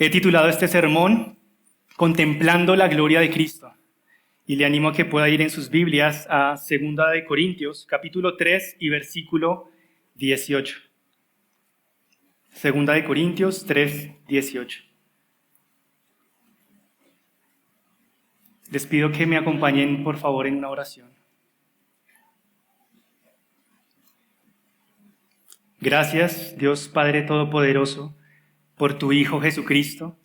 He titulado este sermón Contemplando la gloria de Cristo y le animo a que pueda ir en sus Biblias a 2 de Corintios, capítulo 3 y versículo 18. 2 de Corintios 3, 18. Les pido que me acompañen, por favor, en una oración. Gracias, Dios Padre Todopoderoso, por tu Hijo Jesucristo.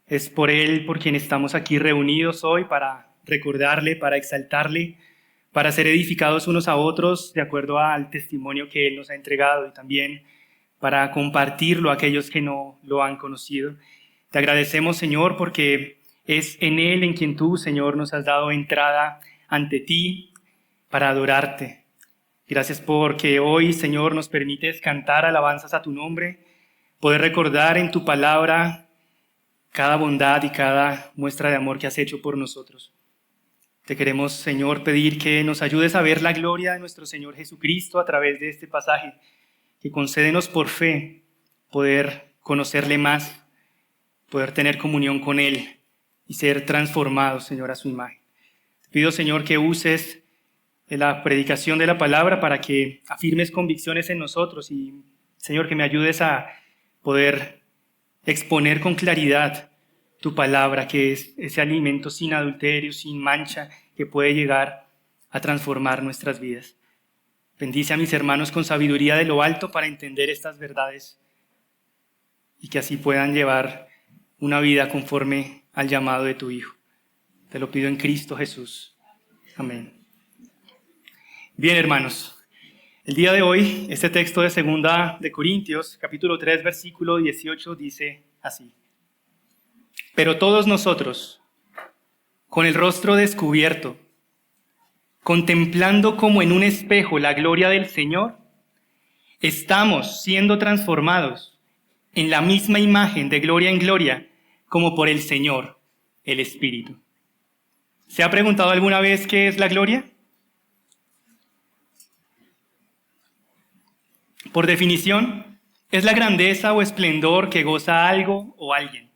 Es por Él por quien estamos aquí reunidos hoy para recordarle, para exaltarle, para ser edificados unos a otros de acuerdo al testimonio que Él nos ha entregado y también para compartirlo a aquellos que no lo han conocido. Te agradecemos, Señor, porque es en Él en quien tú, Señor, nos has dado entrada ante ti para adorarte. Gracias porque hoy, Señor, nos permites cantar alabanzas a tu nombre, poder recordar en tu palabra cada bondad y cada muestra de amor que has hecho por nosotros. Te queremos, Señor, pedir que nos ayudes a ver la gloria de nuestro Señor Jesucristo a través de este pasaje, que concédenos por fe poder conocerle más, poder tener comunión con Él y ser transformados, Señor, a su imagen. Te pido, Señor, que uses la predicación de la palabra para que afirmes convicciones en nosotros y, Señor, que me ayudes a poder exponer con claridad tu palabra, que es ese alimento sin adulterio, sin mancha, que puede llegar a transformar nuestras vidas. Bendice a mis hermanos con sabiduría de lo alto para entender estas verdades y que así puedan llevar una vida conforme al llamado de tu Hijo. Te lo pido en Cristo Jesús. Amén. Bien, hermanos. El día de hoy, este texto de 2 de Corintios, capítulo 3, versículo 18, dice así. Pero todos nosotros, con el rostro descubierto, contemplando como en un espejo la gloria del Señor, estamos siendo transformados en la misma imagen de gloria en gloria, como por el Señor, el Espíritu. ¿Se ha preguntado alguna vez qué es la gloria? Por definición, es la grandeza o esplendor que goza algo o alguien.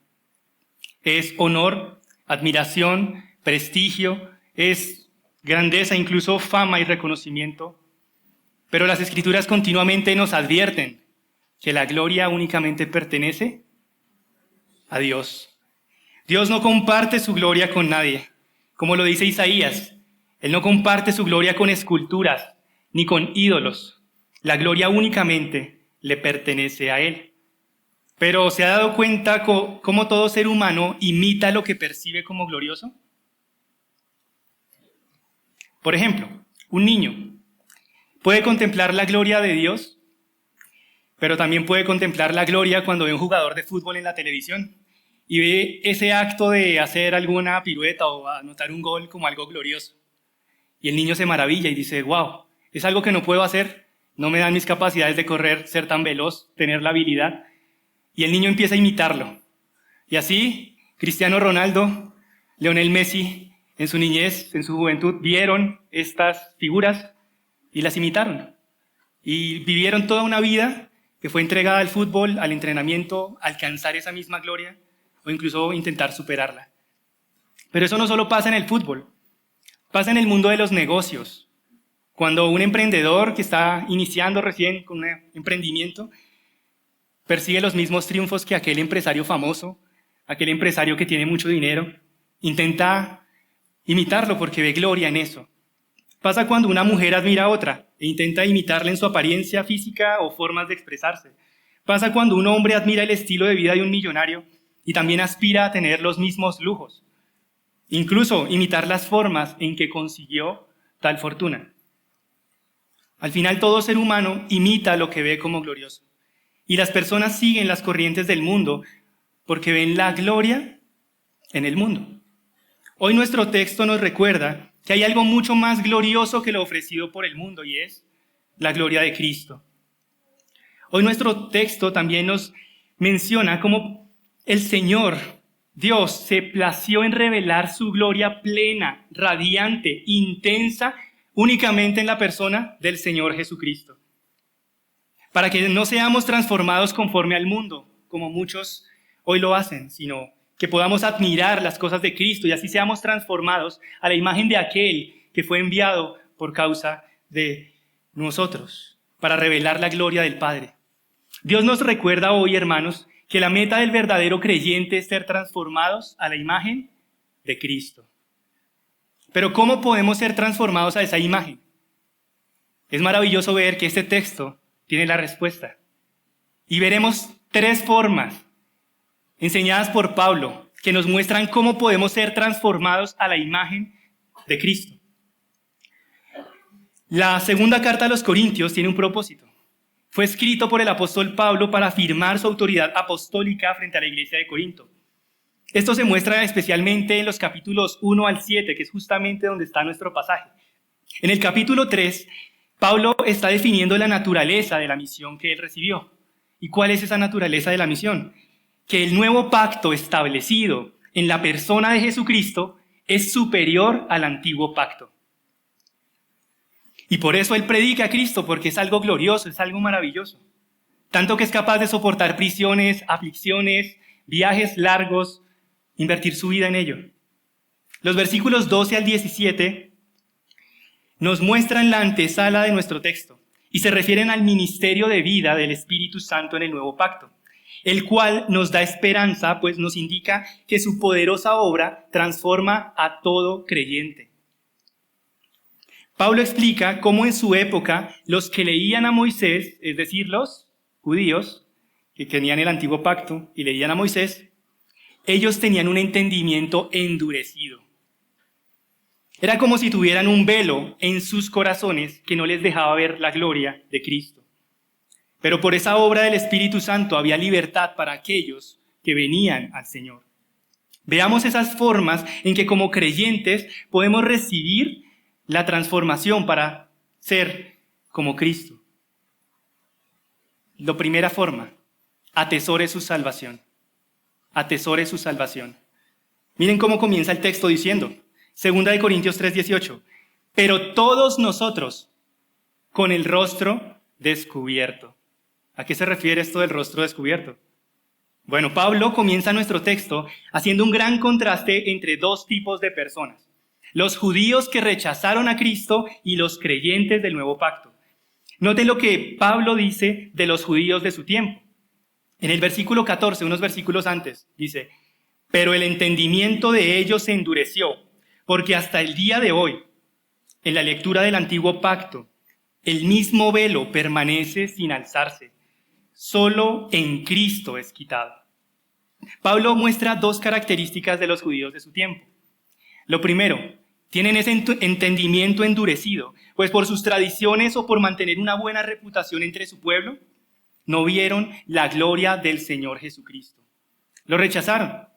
Es honor, admiración, prestigio, es grandeza, incluso fama y reconocimiento. Pero las Escrituras continuamente nos advierten que la gloria únicamente pertenece a Dios. Dios no comparte su gloria con nadie. Como lo dice Isaías, Él no comparte su gloria con esculturas ni con ídolos. La gloria únicamente le pertenece a Él. Pero ¿se ha dado cuenta cómo todo ser humano imita lo que percibe como glorioso? Por ejemplo, un niño puede contemplar la gloria de Dios, pero también puede contemplar la gloria cuando ve a un jugador de fútbol en la televisión y ve ese acto de hacer alguna pirueta o anotar un gol como algo glorioso. Y el niño se maravilla y dice, wow, es algo que no puedo hacer. No me dan mis capacidades de correr, ser tan veloz, tener la habilidad. Y el niño empieza a imitarlo. Y así, Cristiano Ronaldo, Lionel Messi, en su niñez, en su juventud, vieron estas figuras y las imitaron. Y vivieron toda una vida que fue entregada al fútbol, al entrenamiento, a alcanzar esa misma gloria o incluso intentar superarla. Pero eso no solo pasa en el fútbol, pasa en el mundo de los negocios. Cuando un emprendedor que está iniciando recién con un emprendimiento persigue los mismos triunfos que aquel empresario famoso, aquel empresario que tiene mucho dinero, intenta imitarlo porque ve gloria en eso. Pasa cuando una mujer admira a otra e intenta imitarla en su apariencia física o formas de expresarse. Pasa cuando un hombre admira el estilo de vida de un millonario y también aspira a tener los mismos lujos. Incluso imitar las formas en que consiguió tal fortuna. Al final, todo ser humano imita lo que ve como glorioso. Y las personas siguen las corrientes del mundo porque ven la gloria en el mundo. Hoy nuestro texto nos recuerda que hay algo mucho más glorioso que lo ofrecido por el mundo y es la gloria de Cristo. Hoy nuestro texto también nos menciona cómo el Señor, Dios, se plació en revelar su gloria plena, radiante, intensa, únicamente en la persona del Señor Jesucristo. Para que no seamos transformados conforme al mundo, como muchos hoy lo hacen, sino que podamos admirar las cosas de Cristo y así seamos transformados a la imagen de aquel que fue enviado por causa de nosotros, para revelar la gloria del Padre. Dios nos recuerda hoy, hermanos, que la meta del verdadero creyente es ser transformados a la imagen de Cristo. Pero ¿cómo podemos ser transformados a esa imagen? Es maravilloso ver que este texto tiene la respuesta. Y veremos 3 formas enseñadas por Pablo que nos muestran cómo podemos ser transformados a la imagen de Cristo. La segunda carta a los Corintios tiene un propósito. Fue escrito por el apóstol Pablo para afirmar su autoridad apostólica frente a la iglesia de Corinto. Esto se muestra especialmente en los capítulos 1 al 7, que es justamente donde está nuestro pasaje. En el capítulo 3, Pablo está definiendo la naturaleza de la misión que él recibió. ¿Y cuál es esa naturaleza de la misión? Que el nuevo pacto establecido en la persona de Jesucristo es superior al antiguo pacto. Y por eso él predica a Cristo, porque es algo glorioso, es algo maravilloso. Tanto que es capaz de soportar prisiones, aflicciones, viajes largos, invertir su vida en ello. Los versículos 12 al 17 nos muestran la antesala de nuestro texto y se refieren al ministerio de vida del Espíritu Santo en el nuevo pacto, el cual nos da esperanza, pues nos indica que su poderosa obra transforma a todo creyente. Pablo explica cómo en su época los que leían a Moisés, es decir, los judíos que tenían el antiguo pacto y leían a Moisés, ellos tenían un entendimiento endurecido. Era como si tuvieran un velo en sus corazones que no les dejaba ver la gloria de Cristo. Pero por esa obra del Espíritu Santo había libertad para aquellos que venían al Señor. Veamos esas formas en que como creyentes podemos recibir la transformación para ser como Cristo. La primera forma, atesore su salvación. Atesore su salvación. Miren cómo comienza el texto diciendo, 2 Corintios 3:18, pero todos nosotros con el rostro descubierto. ¿A qué se refiere esto del rostro descubierto? Bueno, Pablo comienza nuestro texto haciendo un gran contraste entre 2 tipos de personas. Los judíos que rechazaron a Cristo y los creyentes del nuevo pacto. Noten lo que Pablo dice de los judíos de su tiempo. En el versículo 14, unos versículos antes, dice, pero el entendimiento de ellos se endureció, porque hasta el día de hoy, en la lectura del antiguo pacto, el mismo velo permanece sin alzarse. Solo en Cristo es quitado. Pablo muestra 2 características de los judíos de su tiempo. Lo primero, tienen ese entendimiento endurecido, pues por sus tradiciones o por mantener una buena reputación entre su pueblo, no vieron la gloria del Señor Jesucristo. Lo rechazaron.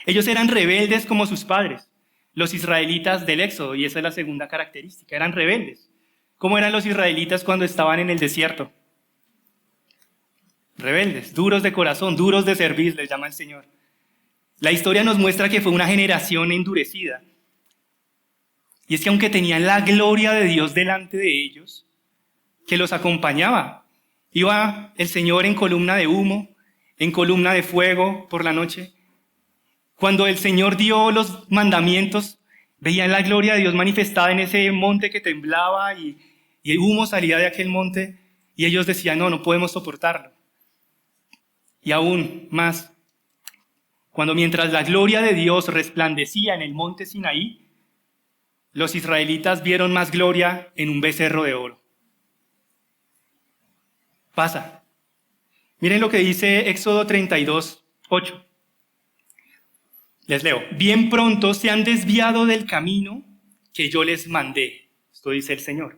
Ellos eran rebeldes como sus padres, los israelitas del Éxodo, y esa es la segunda característica, eran rebeldes. ¿Cómo eran los israelitas cuando estaban en el desierto? Rebeldes, duros de corazón, duros de servir, les llama el Señor. La historia nos muestra que fue una generación endurecida. Y es que aunque tenían la gloria de Dios delante de ellos, que los acompañaba, iba el Señor en columna de humo, en columna de fuego por la noche. Cuando el Señor dio los mandamientos, veían la gloria de Dios manifestada en ese monte que temblaba y el humo salía de aquel monte y ellos decían, no podemos soportarlo. Y aún más, cuando mientras la gloria de Dios resplandecía en el monte Sinaí, los israelitas vieron más gloria en un becerro de oro. Pasa. Miren lo que dice Éxodo 32:8. Les leo. Bien pronto se han desviado del camino que yo les mandé. Esto dice el Señor.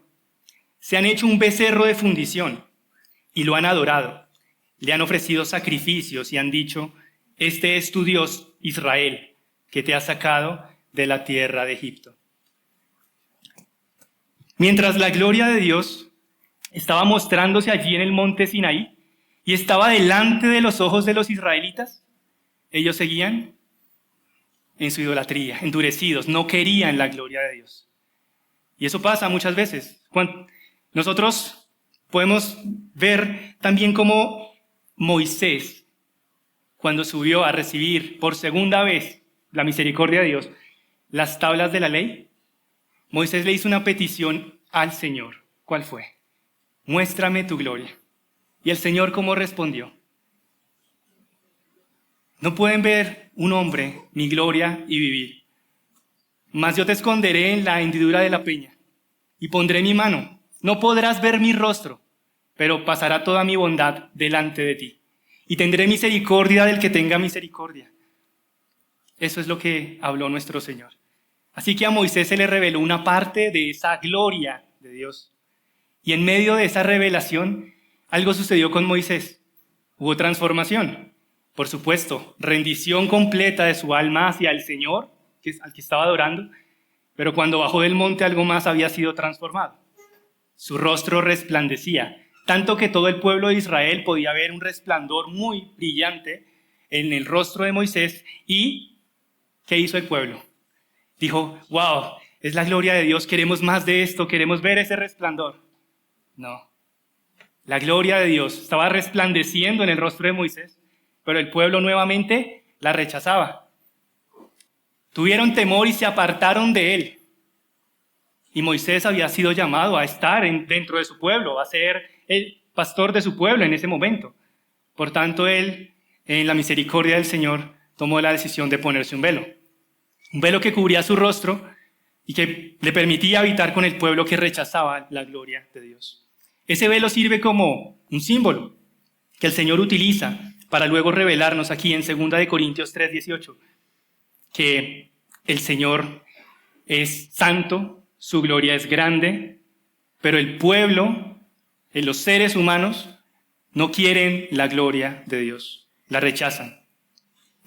Se han hecho un becerro de fundición y lo han adorado. Le han ofrecido sacrificios y han dicho, este es tu Dios, Israel, que te ha sacado de la tierra de Egipto. Mientras la gloria de Dios estaba mostrándose allí en el monte Sinaí y estaba delante de los ojos de los israelitas, ellos seguían en su idolatría, endurecidos, no querían la gloria de Dios. Y eso pasa muchas veces. Nosotros podemos ver también cómo Moisés, cuando subió a recibir por segunda vez la misericordia de Dios, las tablas de la ley, Moisés le hizo una petición al Señor. ¿Cuál fue? Muéstrame tu gloria. ¿Y el Señor cómo respondió? No pueden ver un hombre mi gloria y vivir. Mas yo te esconderé en la hendidura de la peña y pondré mi mano. No podrás ver mi rostro, pero pasará toda mi bondad delante de ti. Y tendré misericordia del que tenga misericordia. Eso es lo que habló nuestro Señor. Así que a Moisés se le reveló una parte de esa gloria de Dios. Y en medio de esa revelación, algo sucedió con Moisés. Hubo transformación. Por supuesto, rendición completa de su alma hacia el Señor, al que estaba adorando. Pero cuando bajó del monte, algo más había sido transformado. Su rostro resplandecía, tanto que todo el pueblo de Israel podía ver un resplandor muy brillante en el rostro de Moisés. ¿Y qué hizo el pueblo? Dijo, wow, es la gloria de Dios, queremos más de esto, queremos ver ese resplandor. No, la gloria de Dios estaba resplandeciendo en el rostro de Moisés, pero el pueblo nuevamente la rechazaba. Tuvieron temor y se apartaron de él. Y Moisés había sido llamado a estar dentro de su pueblo, a ser el pastor de su pueblo en ese momento. Por tanto, él, en la misericordia del Señor, tomó la decisión de ponerse un velo. Un velo que cubría su rostro y que le permitía habitar con el pueblo que rechazaba la gloria de Dios. Ese velo sirve como un símbolo que el Señor utiliza para luego revelarnos aquí en 2 Corintios 3:18, que el Señor es santo, su gloria es grande, pero el pueblo, los seres humanos, no quieren la gloria de Dios, la rechazan.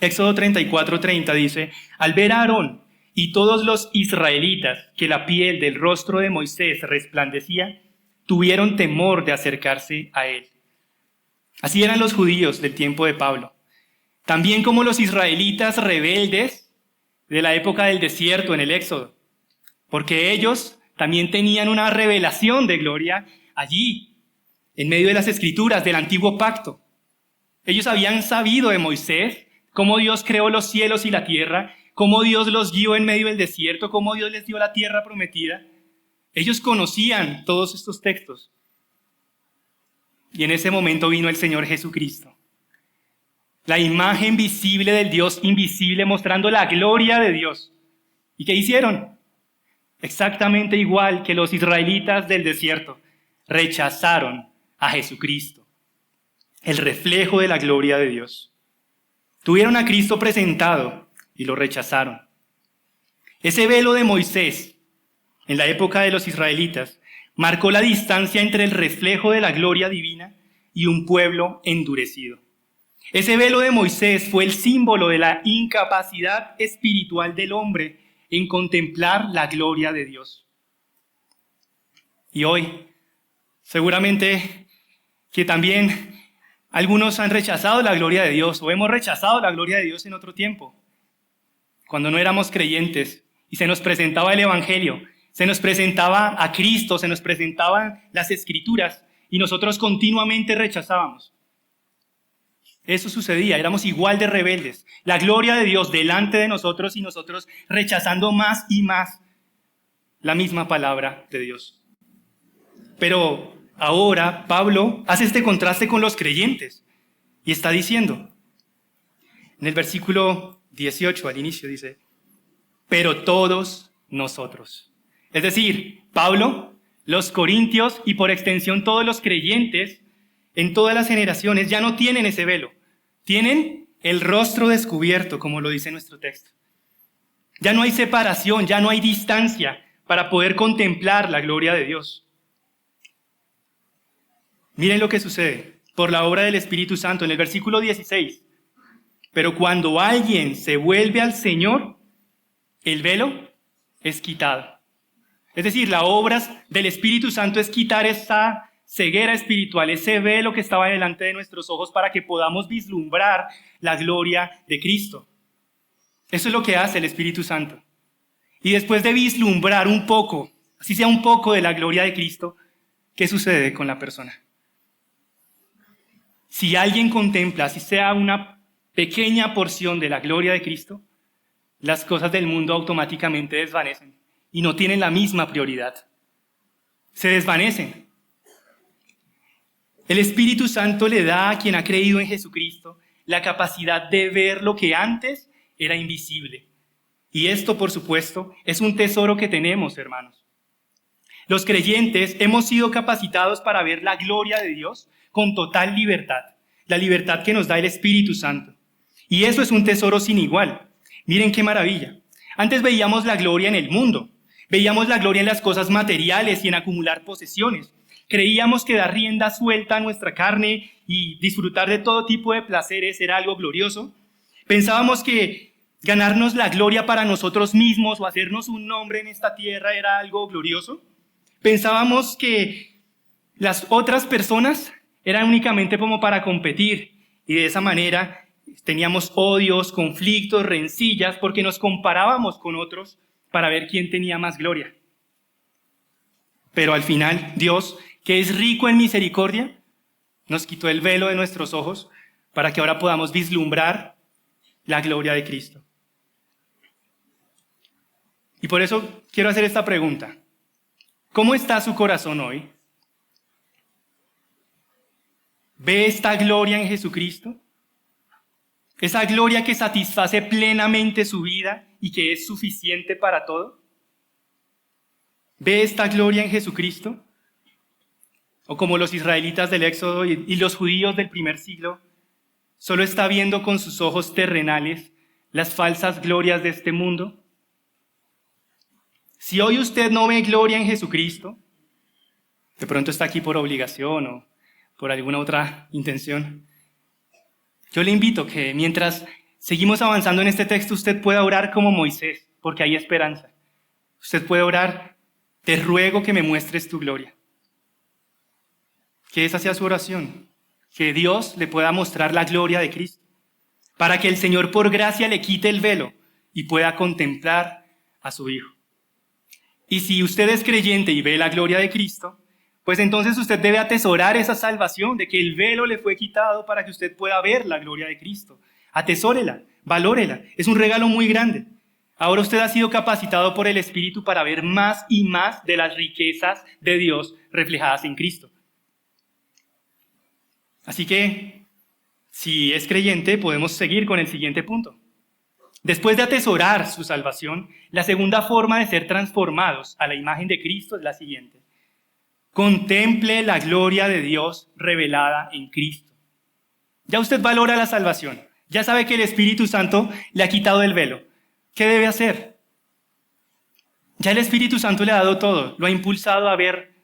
Éxodo 34:30 dice, al ver a Aarón y todos los israelitas que la piel del rostro de Moisés resplandecía, tuvieron temor de acercarse a él. Así eran los judíos del tiempo de Pablo. También como los israelitas rebeldes de la época del desierto en el Éxodo, porque ellos también tenían una revelación de gloria allí, en medio de las escrituras del antiguo pacto. Ellos habían sabido de Moisés cómo Dios creó los cielos y la tierra, cómo Dios los guió en medio del desierto, cómo Dios les dio la tierra prometida. Ellos conocían todos estos textos. Y en ese momento vino el Señor Jesucristo. La imagen visible del Dios invisible mostrando la gloria de Dios. ¿Y qué hicieron? Exactamente igual que los israelitas del desierto. Rechazaron a Jesucristo, el reflejo de la gloria de Dios. Tuvieron a Cristo presentado y lo rechazaron. Ese velo de Moisés, en la época de los israelitas, marcó la distancia entre el reflejo de la gloria divina y un pueblo endurecido. Ese velo de Moisés fue el símbolo de la incapacidad espiritual del hombre en contemplar la gloria de Dios. Y hoy, seguramente que también algunos han rechazado la gloria de Dios o hemos rechazado la gloria de Dios en otro tiempo, cuando no éramos creyentes y se nos presentaba el Evangelio, se nos presentaba a Cristo, se nos presentaban las Escrituras y nosotros continuamente rechazábamos. Eso sucedía, éramos igual de rebeldes. La gloria de Dios delante de nosotros y nosotros rechazando más y más la misma palabra de Dios. Pero ahora Pablo hace este contraste con los creyentes y está diciendo, en el versículo 18 al inicio dice, pero todos nosotros. Es decir, Pablo, los corintios y por extensión todos los creyentes en todas las generaciones ya no tienen ese velo. Tienen el rostro descubierto, como lo dice nuestro texto. Ya no hay separación, ya no hay distancia para poder contemplar la gloria de Dios. Miren lo que sucede por la obra del Espíritu Santo en el versículo 16. Pero cuando alguien se vuelve al Señor, el velo es quitado. Es decir, la obra del Espíritu Santo es quitar esa ceguera espiritual, ese velo que estaba delante de nuestros ojos para que podamos vislumbrar la gloria de Cristo. Eso es lo que hace el Espíritu Santo. Y después de vislumbrar un poco, así sea un poco de la gloria de Cristo, ¿qué sucede con la persona? Si alguien contempla, así sea una pequeña porción de la gloria de Cristo, las cosas del mundo automáticamente desvanecen y no tienen la misma prioridad. Se desvanecen. El Espíritu Santo le da a quien ha creído en Jesucristo la capacidad de ver lo que antes era invisible. Y esto, por supuesto, es un tesoro que tenemos, hermanos. Los creyentes hemos sido capacitados para ver la gloria de Dios con total libertad, la libertad que nos da el Espíritu Santo. Y eso es un tesoro sin igual. Miren qué maravilla. Antes veíamos la gloria en el mundo, veíamos la gloria en las cosas materiales y en acumular posesiones. Creíamos que dar rienda suelta a nuestra carne y disfrutar de todo tipo de placeres era algo glorioso. Pensábamos que ganarnos la gloria para nosotros mismos o hacernos un nombre en esta tierra era algo glorioso. Pensábamos que las otras personas eran únicamente como para competir y de esa manera teníamos odios, conflictos, rencillas porque nos comparábamos con otros para ver quién tenía más gloria. Pero al final Dios, que es rico en misericordia, nos quitó el velo de nuestros ojos para que ahora podamos vislumbrar la gloria de Cristo. Y por eso quiero hacer esta pregunta. ¿Cómo está su corazón hoy? ¿Ve esta gloria en Jesucristo? ¿Esa gloria que satisface plenamente su vida y que es suficiente para todo? ¿Ve esta gloria en Jesucristo? O como los israelitas del Éxodo y los judíos del primer siglo, solo está viendo con sus ojos terrenales las falsas glorias de este mundo. Si hoy usted no ve gloria en Jesucristo, de pronto está aquí por obligación o por alguna otra intención, yo le invito que mientras seguimos avanzando en este texto, usted pueda orar como Moisés, porque hay esperanza. Usted puede orar, te ruego que me muestres tu gloria. Que esa sea su oración, que Dios le pueda mostrar la gloria de Cristo, para que el Señor por gracia le quite el velo y pueda contemplar a su Hijo. Y si usted es creyente y ve la gloria de Cristo, pues entonces usted debe atesorar esa salvación de que el velo le fue quitado para que usted pueda ver la gloria de Cristo. Atesórela, valórela, es un regalo muy grande. Ahora usted ha sido capacitado por el Espíritu para ver más y más de las riquezas de Dios reflejadas en Cristo. Así que, si es creyente, podemos seguir con el siguiente punto. Después de atesorar su salvación, la segunda forma de ser transformados a la imagen de Cristo es la siguiente. Contemple la gloria de Dios revelada en Cristo. Ya usted valora la salvación. Ya sabe que el Espíritu Santo le ha quitado el velo. ¿Qué debe hacer? Ya el Espíritu Santo le ha dado todo. Lo ha impulsado a ver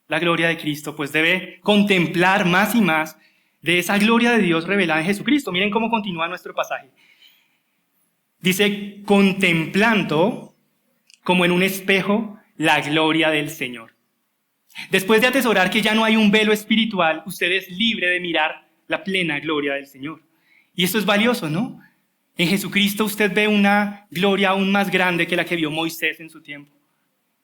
la gloria de Cristo. Pues debe contemplar más y más de esa gloria de Dios revelada en Jesucristo. Miren cómo continúa nuestro pasaje. Dice, contemplando como en un espejo la gloria del Señor. Después de atesorar que ya no hay un velo espiritual, usted es libre de mirar la plena gloria del Señor. Y esto es valioso, ¿no? En Jesucristo usted ve una gloria aún más grande que la que vio Moisés en su tiempo.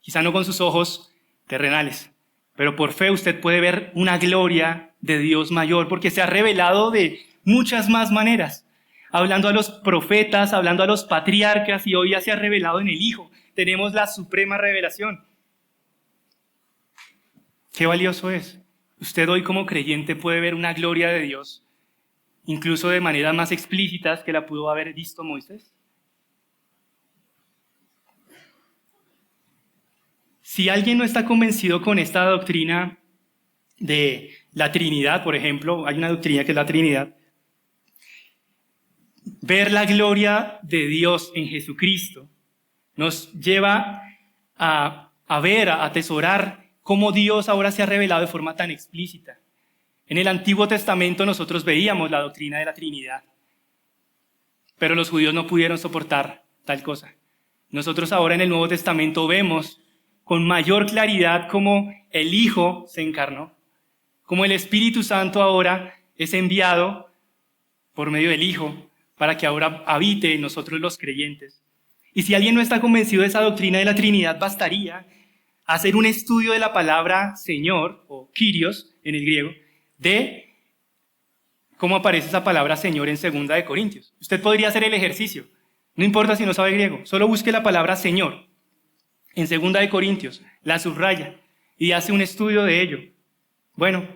Quizá no con sus ojos terrenales, pero por fe usted puede ver una gloria de Dios mayor, porque se ha revelado de muchas más maneras. Hablando a los profetas, hablando a los patriarcas, y hoy ya se ha revelado en el Hijo. Tenemos la suprema revelación. Qué valioso es. Usted hoy como creyente puede ver una gloria de Dios, incluso de maneras más explícitas que la pudo haber visto Moisés. Si alguien no está convencido con esta doctrina de la Trinidad, por ejemplo, hay una doctrina que es la Trinidad, ver la gloria de Dios en Jesucristo nos lleva a atesorar cómo Dios ahora se ha revelado de forma tan explícita. En el Antiguo Testamento nosotros veíamos la doctrina de la Trinidad, pero los judíos no pudieron soportar tal cosa. Nosotros ahora en el Nuevo Testamento vemos con mayor claridad cómo el Hijo se encarnó, cómo el Espíritu Santo ahora es enviado por medio del Hijo para que ahora habite en nosotros los creyentes. Y si alguien no está convencido de esa doctrina de la Trinidad, bastaría hacer un estudio de la palabra Señor, o Kyrios en el griego, de cómo aparece esa palabra Señor en 2 de Corintios. Usted podría hacer el ejercicio, no importa si no sabe griego, solo busque la palabra Señor en 2 de Corintios, la subraya y hace un estudio de ello. Bueno,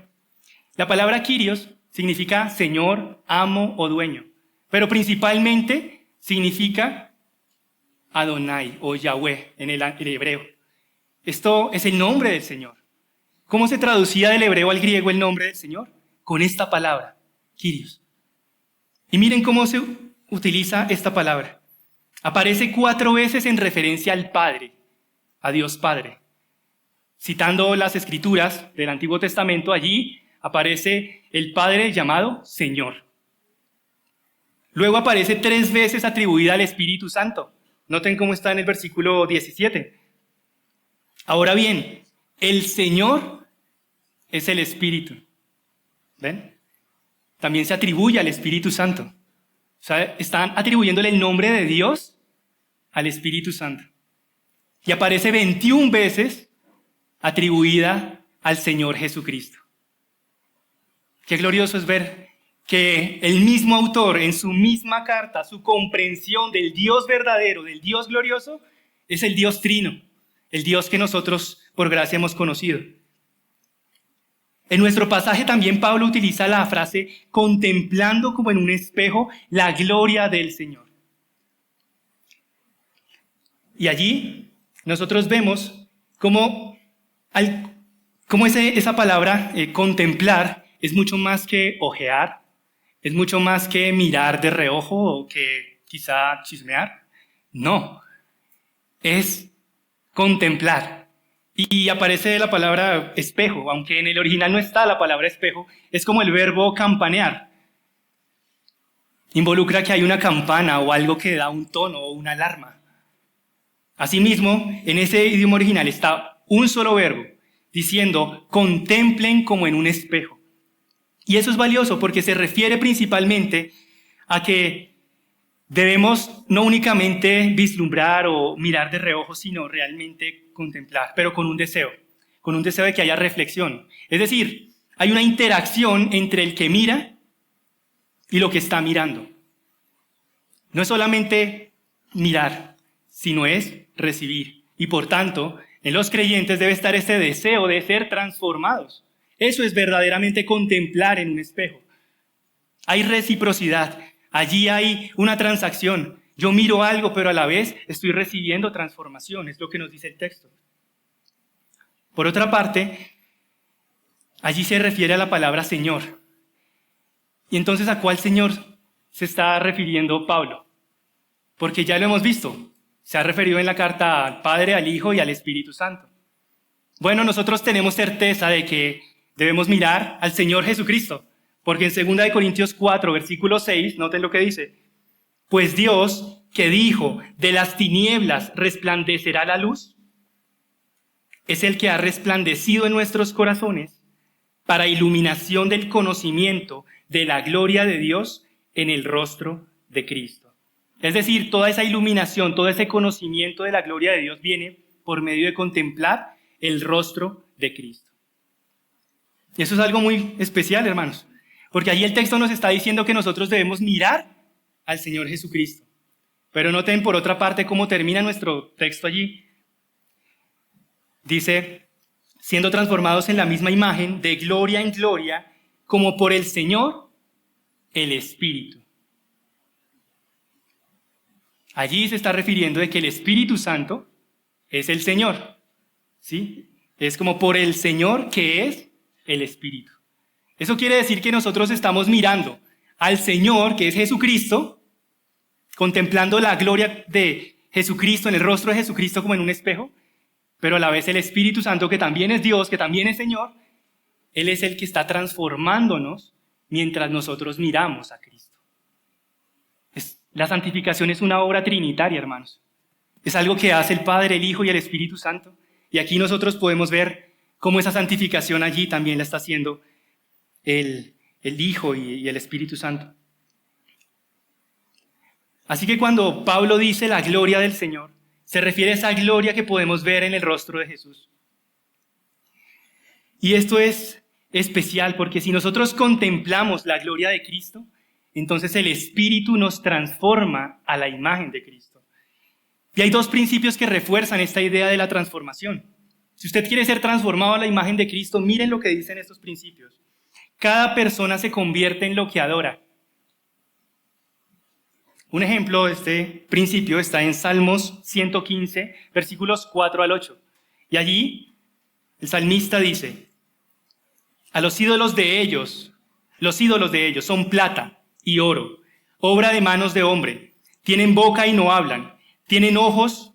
la palabra Kyrios significa Señor, amo o dueño, pero principalmente significa Adonai o Yahweh en el hebreo. Esto es el nombre del Señor. ¿Cómo se traducía del hebreo al griego el nombre del Señor? Con esta palabra, Kyrios. Y miren cómo se utiliza esta palabra. Aparece 4 veces en referencia al Padre, a Dios Padre. Citando las Escrituras del Antiguo Testamento, allí aparece el Padre llamado Señor. Luego aparece 3 veces atribuida al Espíritu Santo. Noten cómo está en el versículo 17. Ahora bien, el Señor es el Espíritu. ¿Ven? También se atribuye al Espíritu Santo. O sea, están atribuyéndole el nombre de Dios al Espíritu Santo. Y aparece 21 veces atribuida al Señor Jesucristo. Qué glorioso es ver que el mismo autor en su misma carta, su comprensión del Dios verdadero, del Dios glorioso, es el Dios trino, el Dios que nosotros por gracia hemos conocido. En nuestro pasaje también Pablo utiliza la frase contemplando como en un espejo la gloria del Señor. Y allí nosotros vemos cómo esa palabra contemplar es mucho más que ojear, es mucho más que mirar de reojo o que quizá chismear. No, es contemplar. Y aparece la palabra espejo, aunque en el original no está la palabra espejo, es como el verbo campanear. Involucra que hay una campana o algo que da un tono o una alarma. Asimismo, en ese idioma original está un solo verbo, diciendo contemplen como en un espejo. Y eso es valioso porque se refiere principalmente a que debemos no únicamente vislumbrar o mirar de reojo, sino realmente contemplar, pero con un deseo de que haya reflexión. Es decir, hay una interacción entre el que mira y lo que está mirando. No es solamente mirar, sino es recibir. Y por tanto, en los creyentes debe estar ese deseo de ser transformados. Eso es verdaderamente contemplar en un espejo. Hay reciprocidad. Allí hay una transacción. Yo miro algo, pero a la vez estoy recibiendo transformación. Es lo que nos dice el texto. Por otra parte, allí se refiere a la palabra Señor. Y entonces, ¿a cuál Señor se está refiriendo Pablo? Porque ya lo hemos visto. Se ha referido en la carta al Padre, al Hijo y al Espíritu Santo. Bueno, nosotros tenemos certeza de que debemos mirar al Señor Jesucristo. Porque en 2 Corintios 4, versículo 6, noten lo que dice. Pues Dios, que dijo, de las tinieblas resplandecerá la luz, es el que ha resplandecido en nuestros corazones para iluminación del conocimiento de la gloria de Dios en el rostro de Cristo. Es decir, toda esa iluminación, todo ese conocimiento de la gloria de Dios viene por medio de contemplar el rostro de Cristo. Y eso es algo muy especial, hermanos, porque allí el texto nos está diciendo que nosotros debemos mirar al Señor Jesucristo. Pero noten por otra parte cómo termina nuestro texto allí. Dice, siendo transformados en la misma imagen, de gloria en gloria, como por el Señor, el Espíritu. Allí se está refiriendo de que el Espíritu Santo es el Señor, ¿sí? Es como por el Señor que es el Espíritu. Eso quiere decir que nosotros estamos mirando al Señor, que es Jesucristo, contemplando la gloria de Jesucristo en el rostro de Jesucristo como en un espejo, pero a la vez el Espíritu Santo, que también es Dios, que también es Señor, Él es el que está transformándonos mientras nosotros miramos a Cristo. La santificación es una obra trinitaria, hermanos. Es algo que hace el Padre, el Hijo y el Espíritu Santo. Y aquí nosotros podemos ver cómo esa santificación allí también la está haciendo el Hijo y el Espíritu Santo. Así que cuando Pablo dice la gloria del Señor, se refiere a esa gloria que podemos ver en el rostro de Jesús. Y esto es especial porque si nosotros contemplamos la gloria de Cristo, entonces el Espíritu nos transforma a la imagen de Cristo. Y hay dos principios que refuerzan esta idea de la transformación. Si usted quiere ser transformado a la imagen de Cristo, miren lo que dicen estos principios. Cada persona se convierte en lo que adora. Un ejemplo de este principio está en Salmos 115, versículos 4 al 8. Y allí el salmista dice: a los ídolos de ellos son plata y oro, obra de manos de hombre. Tienen boca y no hablan, tienen ojos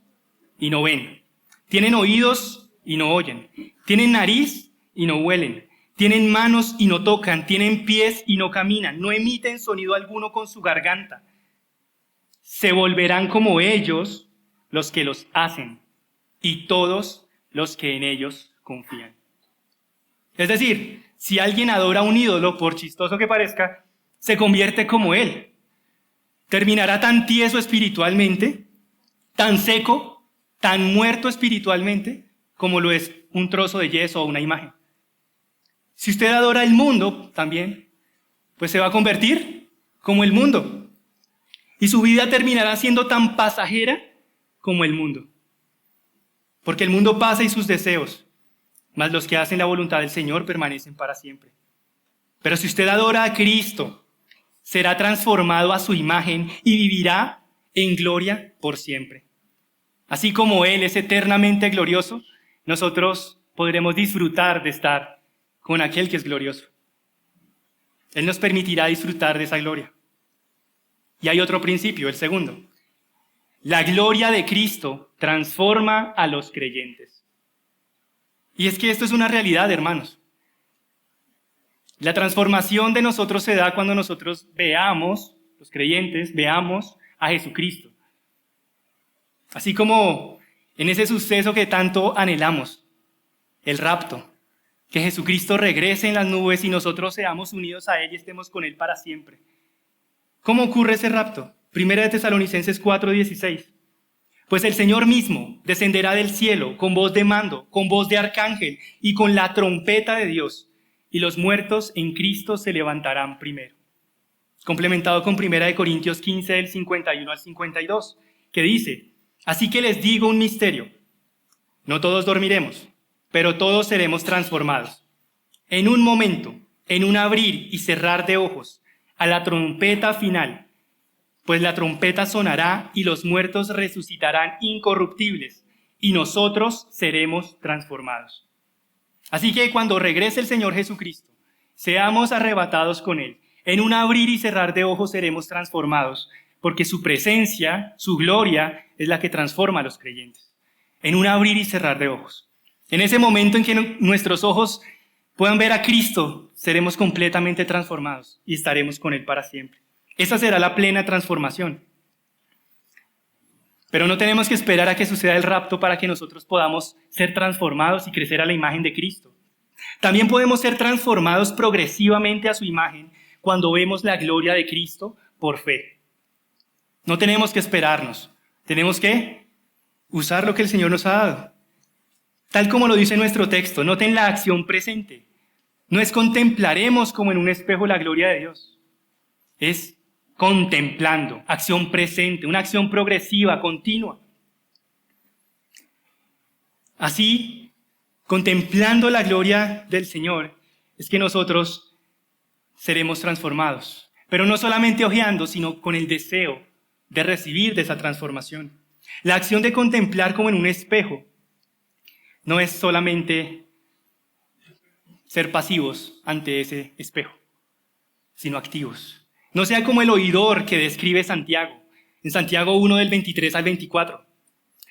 y no ven, tienen oídos y no oyen, tienen nariz y no huelen, tienen manos y no tocan, tienen pies y no caminan, no emiten sonido alguno con su garganta. Se volverán como ellos los que los hacen y todos los que en ellos confían. Es decir, si alguien adora a un ídolo, por chistoso que parezca, se convierte como él. Terminará tan tieso espiritualmente, tan seco, tan muerto espiritualmente, como lo es un trozo de yeso o una imagen. Si usted adora el mundo también, pues se va a convertir como el mundo. Y su vida terminará siendo tan pasajera como el mundo. Porque el mundo pasa y sus deseos, mas los que hacen la voluntad del Señor permanecen para siempre. Pero si usted adora a Cristo, será transformado a su imagen y vivirá en gloria por siempre. Así como Él es eternamente glorioso, nosotros podremos disfrutar de estar con aquel que es glorioso. Él nos permitirá disfrutar de esa gloria. Y hay otro principio, el segundo. La gloria de Cristo transforma a los creyentes. Y es que esto es una realidad, hermanos. La transformación de nosotros se da cuando nosotros veamos, los creyentes, veamos a Jesucristo. Así como en ese suceso que tanto anhelamos, el rapto, que Jesucristo regrese en las nubes y nosotros seamos unidos a Él y estemos con Él para siempre. ¿Cómo ocurre ese rapto? Primera de Tesalonicenses 4:16. Pues el Señor mismo descenderá del cielo con voz de mando, con voz de arcángel y con la trompeta de Dios, y los muertos en Cristo se levantarán primero. Complementado con Primera de Corintios 15, del 51 al 52, que dice: así que les digo un misterio, no todos dormiremos, pero todos seremos transformados. En un momento, en un abrir y cerrar de ojos, a la trompeta final, pues la trompeta sonará y los muertos resucitarán incorruptibles y nosotros seremos transformados. Así que cuando regrese el Señor Jesucristo, seamos arrebatados con Él. En un abrir y cerrar de ojos seremos transformados, porque su presencia, su gloria, es la que transforma a los creyentes. En un abrir y cerrar de ojos. En ese momento en que nuestros ojos puedan ver a Cristo, seremos completamente transformados y estaremos con Él para siempre. Esa será la plena transformación. Pero no tenemos que esperar a que suceda el rapto para que nosotros podamos ser transformados y crecer a la imagen de Cristo. También podemos ser transformados progresivamente a su imagen cuando vemos la gloria de Cristo por fe. No tenemos que esperarnos, tenemos que usar lo que el Señor nos ha dado. Tal como lo dice nuestro texto, noten la acción presente. No es contemplaremos como en un espejo la gloria de Dios. Es contemplando, acción presente, una acción progresiva, continua. Así, contemplando la gloria del Señor, es que nosotros seremos transformados. Pero no solamente ojeando, sino con el deseo de recibir de esa transformación. La acción de contemplar como en un espejo no es solamente ser pasivos ante ese espejo, sino activos. No sea como el oidor que describe Santiago, en Santiago 1 del 23 al 24.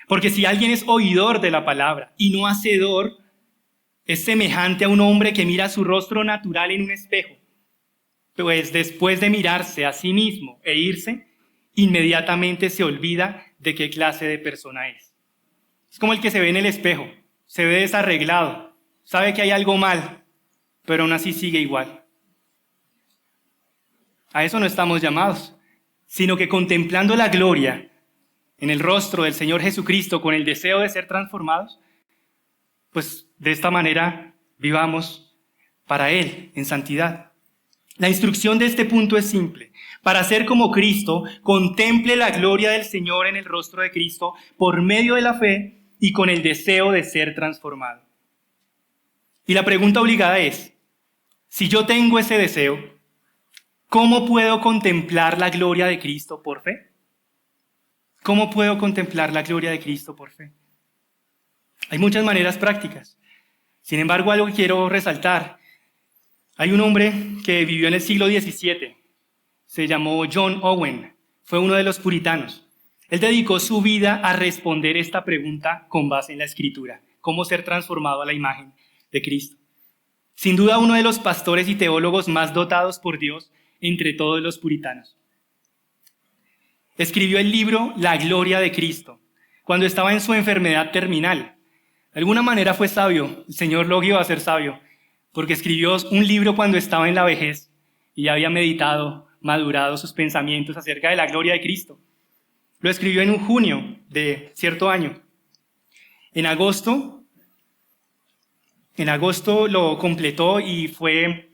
Porque si alguien es oidor de la palabra y no hacedor, es semejante a un hombre que mira su rostro natural en un espejo. Pues después de mirarse a sí mismo e irse, inmediatamente se olvida de qué clase de persona es. Es como el que se ve en el espejo, se ve desarreglado, sabe que hay algo mal, pero aún así sigue igual. A eso no estamos llamados, sino que contemplando la gloria en el rostro del Señor Jesucristo con el deseo de ser transformados, pues de esta manera vivamos para Él en santidad. La instrucción de este punto es simple. Para ser como Cristo, contemple la gloria del Señor en el rostro de Cristo por medio de la fe y con el deseo de ser transformado. Y la pregunta obligada es, si yo tengo ese deseo, ¿cómo puedo contemplar la gloria de Cristo por fe? ¿Cómo puedo contemplar la gloria de Cristo por fe? Hay muchas maneras prácticas. Sin embargo, algo que quiero resaltar. Hay un hombre que vivió en el siglo XVII. Se llamó John Owen. Fue uno de los puritanos. Él dedicó su vida a responder esta pregunta con base en la Escritura. ¿Cómo ser transformado a la imagen de Cristo? Sin duda, uno de los pastores y teólogos más dotados por Dios entre todos los puritanos. Escribió el libro La Gloria de Cristo cuando estaba en su enfermedad terminal. De alguna manera fue sabio, el Señor lo guió a ser sabio, porque escribió un libro cuando estaba en la vejez y ya había meditado, madurado sus pensamientos acerca de la gloria de Cristo. Lo escribió en un junio de cierto año. En agosto lo completó y fue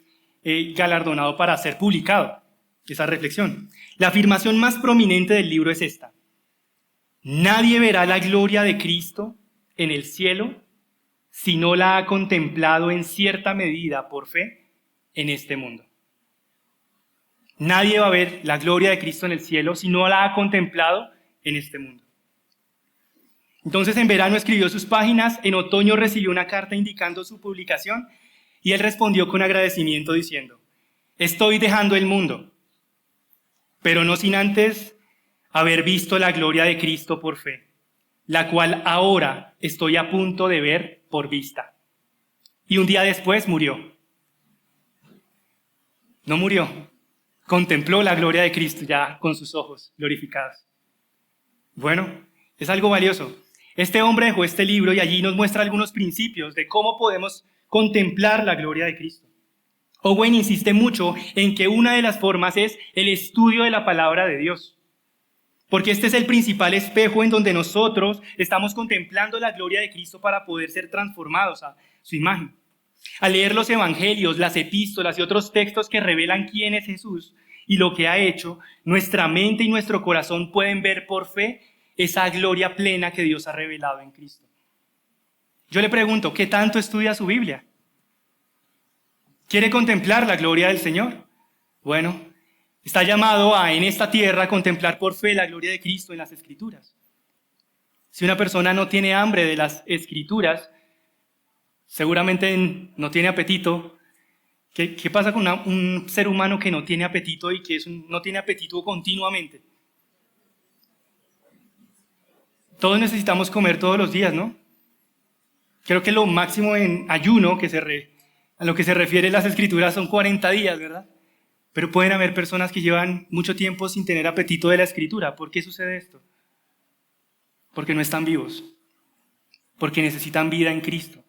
galardonado para ser publicado, esa reflexión. La afirmación más prominente del libro es esta: nadie verá la gloria de Cristo en el cielo si no la ha contemplado en cierta medida por fe en este mundo. Nadie va a ver la gloria de Cristo en el cielo si no la ha contemplado en este mundo. Entonces en verano escribió sus páginas, en otoño recibió una carta indicando su publicación y él respondió con agradecimiento diciendo: estoy dejando el mundo, pero no sin antes haber visto la gloria de Cristo por fe, la cual ahora estoy a punto de ver por vista. Y un día después murió. No murió, contempló la gloria de Cristo ya con sus ojos glorificados. Bueno, es algo valioso. Este hombre dejó este libro y allí nos muestra algunos principios de cómo podemos contemplar la gloria de Cristo. Owen insiste mucho en que una de las formas es el estudio de la palabra de Dios, porque este es el principal espejo en donde nosotros estamos contemplando la gloria de Cristo para poder ser transformados a su imagen. Al leer los evangelios, las epístolas y otros textos que revelan quién es Jesús y lo que ha hecho, nuestra mente y nuestro corazón pueden ver por fe esa gloria plena que Dios ha revelado en Cristo. Yo le pregunto, ¿qué tanto estudia su Biblia? ¿Quiere contemplar la gloria del Señor? Bueno, está llamado en esta tierra a contemplar por fe la gloria de Cristo en las Escrituras. Si una persona no tiene hambre de las Escrituras, seguramente no tiene apetito. ¿Qué pasa con un ser humano que no tiene apetito y que no tiene apetito continuamente? Todos necesitamos comer todos los días, ¿no? Creo que lo máximo en ayuno, a lo que se refiere las Escrituras, son 40 días, ¿verdad? Pero pueden haber personas que llevan mucho tiempo sin tener apetito de la Escritura. ¿Por qué sucede esto? Porque no están vivos. Porque necesitan vida en Cristo.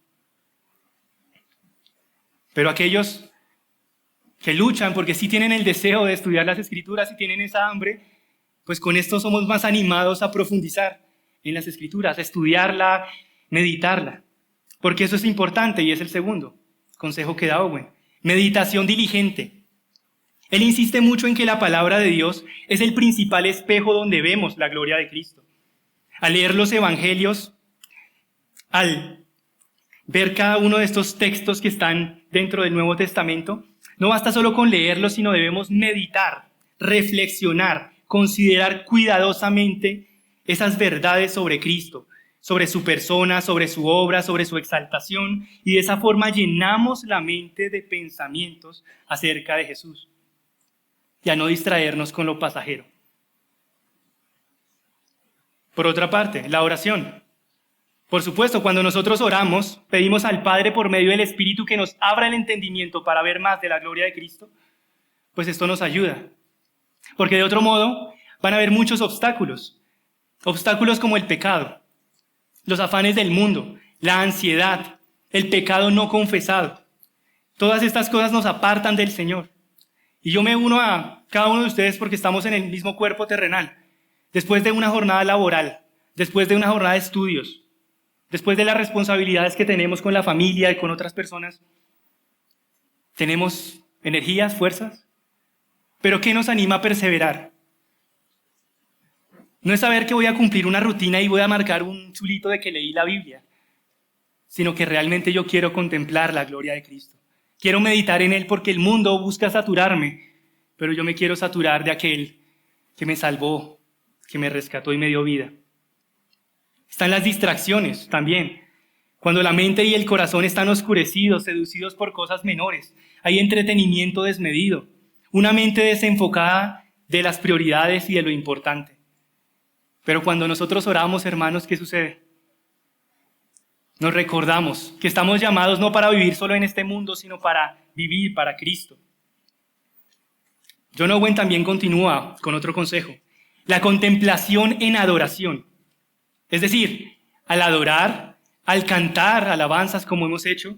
Pero aquellos que luchan porque sí tienen el deseo de estudiar las Escrituras y tienen esa hambre, pues con esto somos más animados a profundizar en las Escrituras, a estudiarla, meditarla. Porque eso es importante y es el segundo consejo que da Owen. Meditación diligente. Él insiste mucho en que la palabra de Dios es el principal espejo donde vemos la gloria de Cristo. Al leer los evangelios, al ver cada uno de estos textos que están dentro del Nuevo Testamento, no basta solo con leerlos, sino debemos meditar, reflexionar, considerar cuidadosamente esas verdades sobre Cristo, sobre su persona, sobre su obra, sobre su exaltación, y de esa forma llenamos la mente de pensamientos acerca de Jesús, y a no distraernos con lo pasajero. Por otra parte, la oración. Por supuesto, cuando nosotros oramos, pedimos al Padre por medio del Espíritu que nos abra el entendimiento para ver más de la gloria de Cristo, pues esto nos ayuda. Porque de otro modo van a haber muchos obstáculos. Obstáculos como el pecado, los afanes del mundo, la ansiedad, el pecado no confesado. Todas estas cosas nos apartan del Señor. Y yo me uno a cada uno de ustedes porque estamos en el mismo cuerpo terrenal. Después de una jornada laboral, después de una jornada de estudios, después de las responsabilidades que tenemos con la familia y con otras personas, tenemos energías, fuerzas, pero ¿qué nos anima a perseverar? No es saber que voy a cumplir una rutina y voy a marcar un chulito de que leí la Biblia, sino que realmente yo quiero contemplar la gloria de Cristo. Quiero meditar en Él porque el mundo busca saturarme, pero yo me quiero saturar de aquel que me salvó, que me rescató y me dio vida. Están las distracciones también. Cuando la mente y el corazón están oscurecidos, seducidos por cosas menores, hay entretenimiento desmedido, una mente desenfocada de las prioridades y de lo importante. Pero cuando nosotros oramos, hermanos, ¿qué sucede? Nos recordamos que estamos llamados no para vivir solo en este mundo, sino para vivir para Cristo. John Owen también continúa con otro consejo: la contemplación en adoración. Es decir, al adorar, al cantar alabanzas como hemos hecho,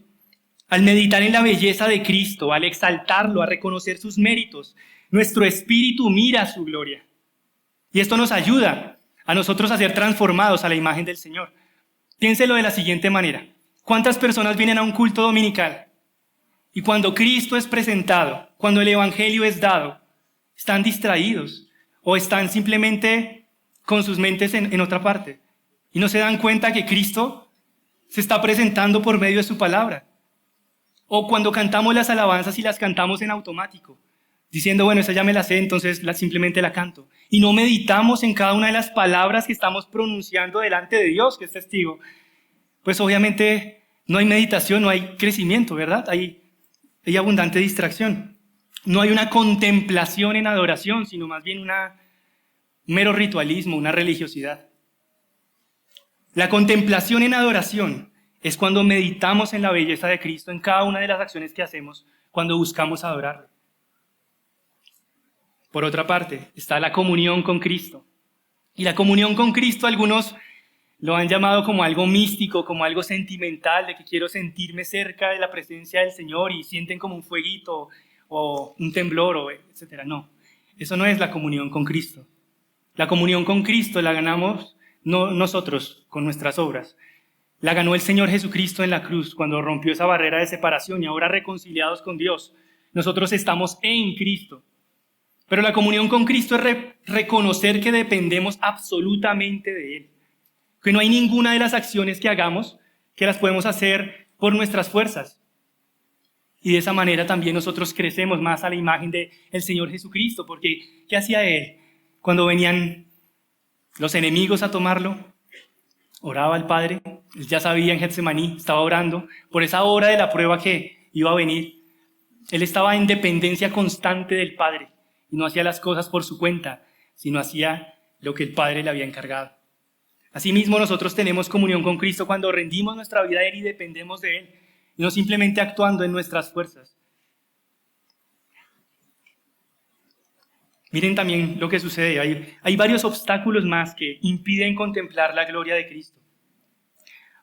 al meditar en la belleza de Cristo, al exaltarlo, a reconocer sus méritos, nuestro espíritu mira su gloria. Y esto nos ayuda a nosotros a ser transformados a la imagen del Señor. Piénselo de la siguiente manera: ¿cuántas personas vienen a un culto dominical? Y cuando Cristo es presentado, cuando el Evangelio es dado, están distraídos o están simplemente con sus mentes en otra parte y no se dan cuenta que Cristo se está presentando por medio de su palabra. O cuando cantamos las alabanzas y las cantamos en automático, diciendo, bueno, esa ya me la sé, entonces simplemente la canto. Y no meditamos en cada una de las palabras que estamos pronunciando delante de Dios, que es testigo. Pues obviamente no hay meditación, no hay crecimiento, ¿verdad? Hay abundante distracción. No hay una contemplación en adoración, sino más bien un mero ritualismo, una religiosidad. La contemplación en adoración es cuando meditamos en la belleza de Cristo en cada una de las acciones que hacemos, cuando buscamos adorarlo. Por otra parte, está la comunión con Cristo. Y la comunión con Cristo, algunos lo han llamado como algo místico, como algo sentimental, de que quiero sentirme cerca de la presencia del Señor y sienten como un fueguito o un temblor, etc. No, eso no es la comunión con Cristo. La comunión con Cristo la ganamos no nosotros con nuestras obras. La ganó el Señor Jesucristo en la cruz cuando rompió esa barrera de separación y ahora reconciliados con Dios, nosotros estamos en Cristo. Pero la comunión con Cristo es reconocer que dependemos absolutamente de Él. Que no hay ninguna de las acciones que hagamos que las podemos hacer por nuestras fuerzas. Y de esa manera también nosotros crecemos más a la imagen del Señor Jesucristo. Porque, ¿qué hacía Él cuando venían los enemigos a tomarlo? Oraba al Padre. Él ya sabía en Getsemaní, estaba orando por esa hora de la prueba que iba a venir. Él estaba en dependencia constante del Padre. Y no hacía las cosas por su cuenta, sino hacía lo que el Padre le había encargado. Asimismo, nosotros tenemos comunión con Cristo cuando rendimos nuestra vida a Él y dependemos de Él, y no simplemente actuando en nuestras fuerzas. Miren también lo que sucede. Hay varios obstáculos más que impiden contemplar la gloria de Cristo.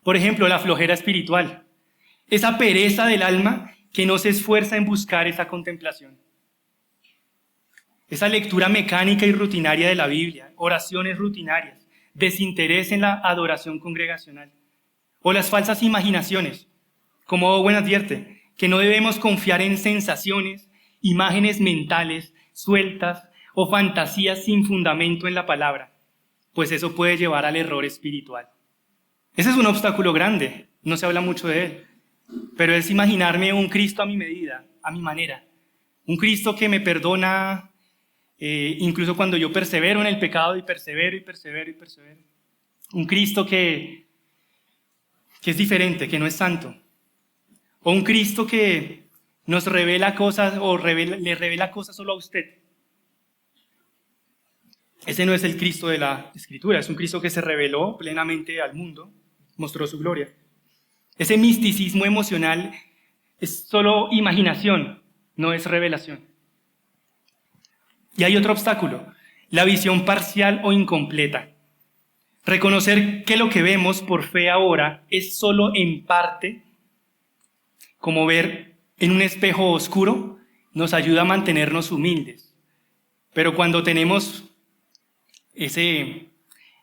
Por ejemplo, la flojera espiritual. Esa pereza del alma que no se esfuerza en buscar esa contemplación. Esa lectura mecánica y rutinaria de la Biblia, oraciones rutinarias, desinterés en la adoración congregacional, o las falsas imaginaciones, como Owen advierte, que no debemos confiar en sensaciones, imágenes mentales sueltas o fantasías sin fundamento en la palabra, pues eso puede llevar al error espiritual. Ese es un obstáculo grande, no se habla mucho de él, pero es imaginarme un Cristo a mi medida, a mi manera, un Cristo que me perdona incluso cuando yo persevero en el pecado y persevero. Un Cristo que es diferente, que no es santo. O un Cristo que nos revela cosas o le revela cosas solo a usted. Ese no es el Cristo de la Escritura, es un Cristo que se reveló plenamente al mundo, mostró su gloria. Ese misticismo emocional es solo imaginación, no es revelación. Y hay otro obstáculo, la visión parcial o incompleta. Reconocer que lo que vemos por fe ahora es solo en parte, como ver en un espejo oscuro, nos ayuda a mantenernos humildes. Pero cuando tenemos ese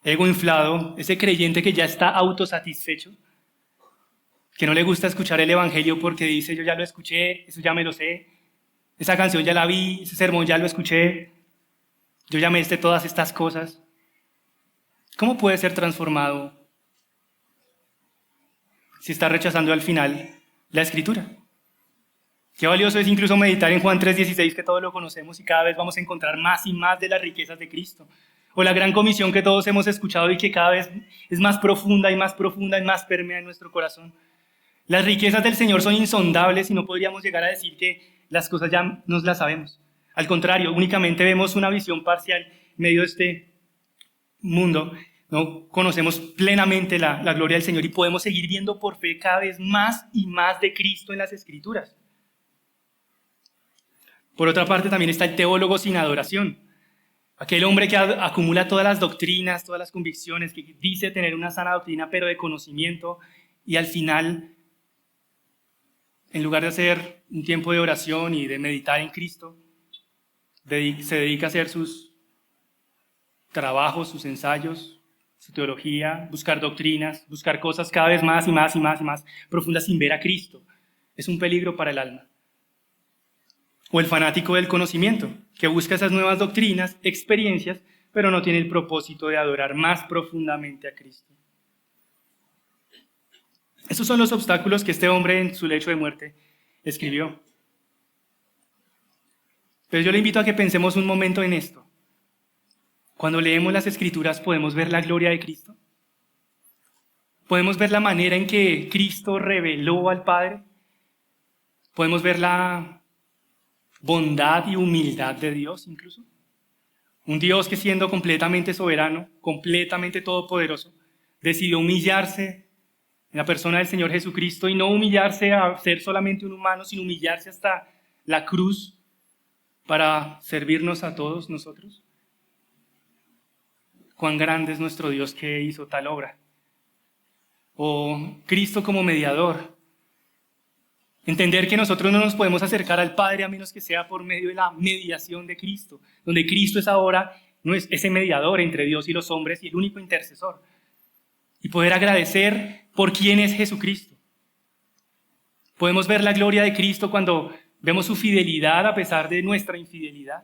ego inflado, ese creyente que ya está autosatisfecho, que no le gusta escuchar el evangelio porque dice, yo ya lo escuché, eso ya me lo sé, esa canción ya la vi, ese sermón ya lo escuché, yo ya me sé todas estas cosas. ¿Cómo puede ser transformado si está rechazando al final la Escritura? Qué valioso es incluso meditar en Juan 3:16, que todos lo conocemos y cada vez vamos a encontrar más y más de las riquezas de Cristo. O la gran comisión que todos hemos escuchado y que cada vez es más profunda y más profunda y más permea en nuestro corazón. Las riquezas del Señor son insondables y no podríamos llegar a decir que las cosas ya nos las sabemos. Al contrario, únicamente vemos una visión parcial en medio de este mundo. No conocemos plenamente la gloria del Señor y podemos seguir viendo por fe cada vez más y más de Cristo en las Escrituras. Por otra parte, también está el teólogo sin adoración. Aquel hombre que acumula todas las doctrinas, todas las convicciones, que dice tener una sana doctrina, pero de conocimiento, y al final, en lugar de hacer un tiempo de oración y de meditar en Cristo, se dedica a hacer sus trabajos, sus ensayos, su teología, buscar doctrinas, buscar cosas cada vez más y más y más y más profundas sin ver a Cristo. Es un peligro para el alma. O el fanático del conocimiento, que busca esas nuevas doctrinas, experiencias, pero no tiene el propósito de adorar más profundamente a Cristo. Esos son los obstáculos que este hombre en su lecho de muerte escribió. Pero yo le invito a que pensemos un momento en esto. Cuando leemos las Escrituras, ¿podemos ver la gloria de Cristo? ¿Podemos ver la manera en que Cristo reveló al Padre? ¿Podemos ver la bondad y humildad de Dios incluso? Un Dios que, siendo completamente soberano, completamente todopoderoso, decidió humillarse en la persona del Señor Jesucristo, y no humillarse a ser solamente un humano, sino humillarse hasta la cruz para servirnos a todos nosotros. Cuán grande es nuestro Dios que hizo tal obra. O Cristo como mediador. Entender que nosotros no nos podemos acercar al Padre a menos que sea por medio de la mediación de Cristo, donde Cristo es ahora ese mediador entre Dios y los hombres y el único intercesor. Y poder agradecer por quién es Jesucristo. Podemos ver la gloria de Cristo cuando vemos su fidelidad a pesar de nuestra infidelidad.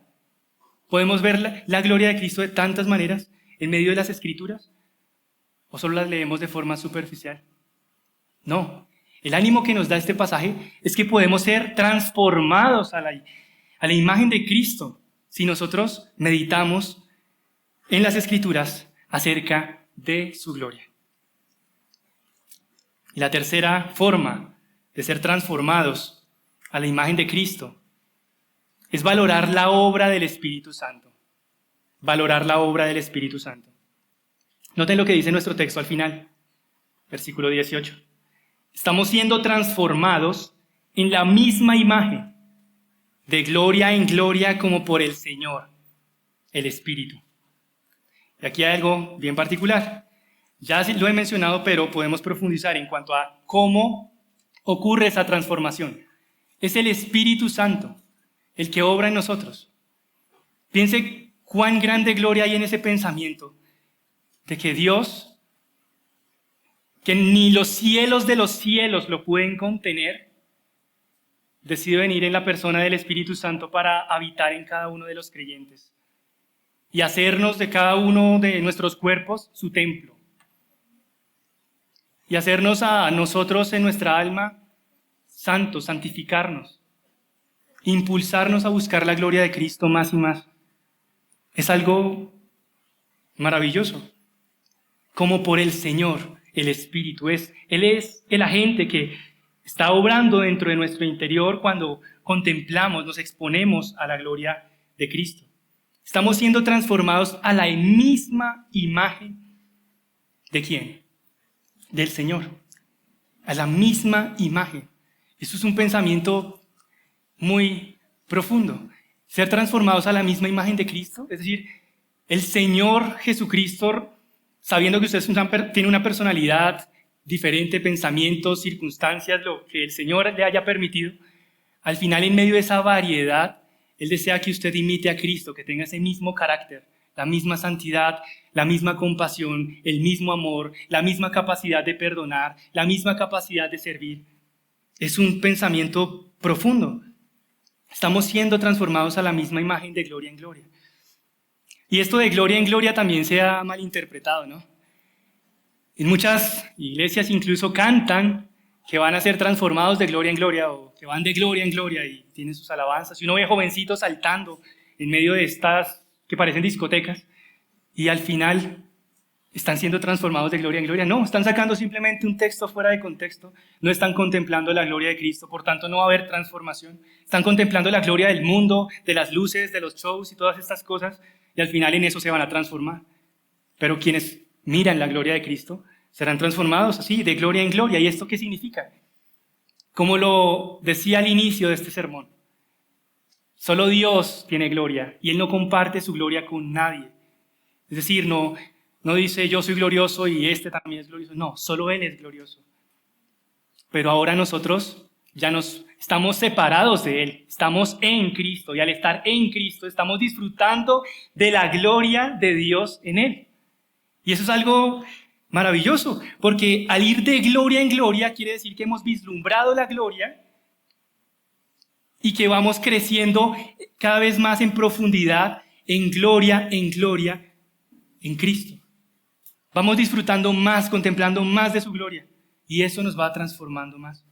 Podemos ver la gloria de Cristo de tantas maneras en medio de las Escrituras, o solo las leemos de forma superficial. No. El ánimo que nos da este pasaje es que podemos ser transformados a la imagen de Cristo si nosotros meditamos en las Escrituras acerca de su gloria. Y la tercera forma de ser transformados a la imagen de Cristo es valorar la obra del Espíritu Santo. Valorar la obra del Espíritu Santo. Noten lo que dice nuestro texto al final, versículo 18. Estamos siendo transformados en la misma imagen, de gloria en gloria como por el Señor, el Espíritu. Y aquí hay algo bien particular. Ya lo he mencionado, pero podemos profundizar en cuanto a cómo ocurre esa transformación. Es el Espíritu Santo el que obra en nosotros. Piense cuán grande gloria hay en ese pensamiento de que Dios, que ni los cielos de los cielos lo pueden contener, decide venir en la persona del Espíritu Santo para habitar en cada uno de los creyentes y hacernos de cada uno de nuestros cuerpos su templo. Y hacernos a nosotros en nuestra alma santos, santificarnos, impulsarnos a buscar la gloria de Cristo más y más. Es algo maravilloso. Como por el Señor, el Espíritu. Él es el agente que está obrando dentro de nuestro interior cuando contemplamos, nos exponemos a la gloria de Cristo. Estamos siendo transformados a la misma imagen ¿de quién? Del Señor. A la misma imagen. Eso es un pensamiento muy profundo. Ser transformados a la misma imagen de Cristo, es decir, el Señor Jesucristo, sabiendo que usted tiene una personalidad diferente, pensamientos, circunstancias, lo que el Señor le haya permitido, al final, en medio de esa variedad, Él desea que usted imite a Cristo, que tenga ese mismo carácter la misma santidad, la misma compasión, el mismo amor, la misma capacidad de perdonar, la misma capacidad de servir. Es un pensamiento profundo. Estamos siendo transformados a la misma imagen de gloria en gloria. Y esto de gloria en gloria también se ha malinterpretado, ¿no? En muchas iglesias incluso cantan que van a ser transformados de gloria en gloria o que van de gloria en gloria y tienen sus alabanzas. Y uno ve jovencitos saltando en medio de estas que parecen discotecas y al final están siendo transformados de gloria en gloria. No, están sacando simplemente un texto fuera de contexto. No están contemplando la gloria de Cristo, por tanto no va a haber transformación. Están contemplando la gloria del mundo, de las luces, de los shows y todas estas cosas y al final en eso se van a transformar. Pero quienes miran la gloria de Cristo serán transformados así, de gloria en gloria. ¿Y esto qué significa? Como lo decía al inicio de este sermón, solo Dios tiene gloria y Él no comparte su gloria con nadie. Es decir, no dice yo soy glorioso y este también es glorioso. No, solo Él es glorioso. Pero ahora nosotros ya nos estamos separados de Él, estamos en Cristo y al estar en Cristo estamos disfrutando de la gloria de Dios en Él. Y eso es algo maravilloso, porque al ir de gloria en gloria quiere decir que hemos vislumbrado la gloria y que vamos creciendo cada vez más en profundidad, en gloria en Cristo. Vamos disfrutando más, contemplando más de su gloria y eso nos va transformando más.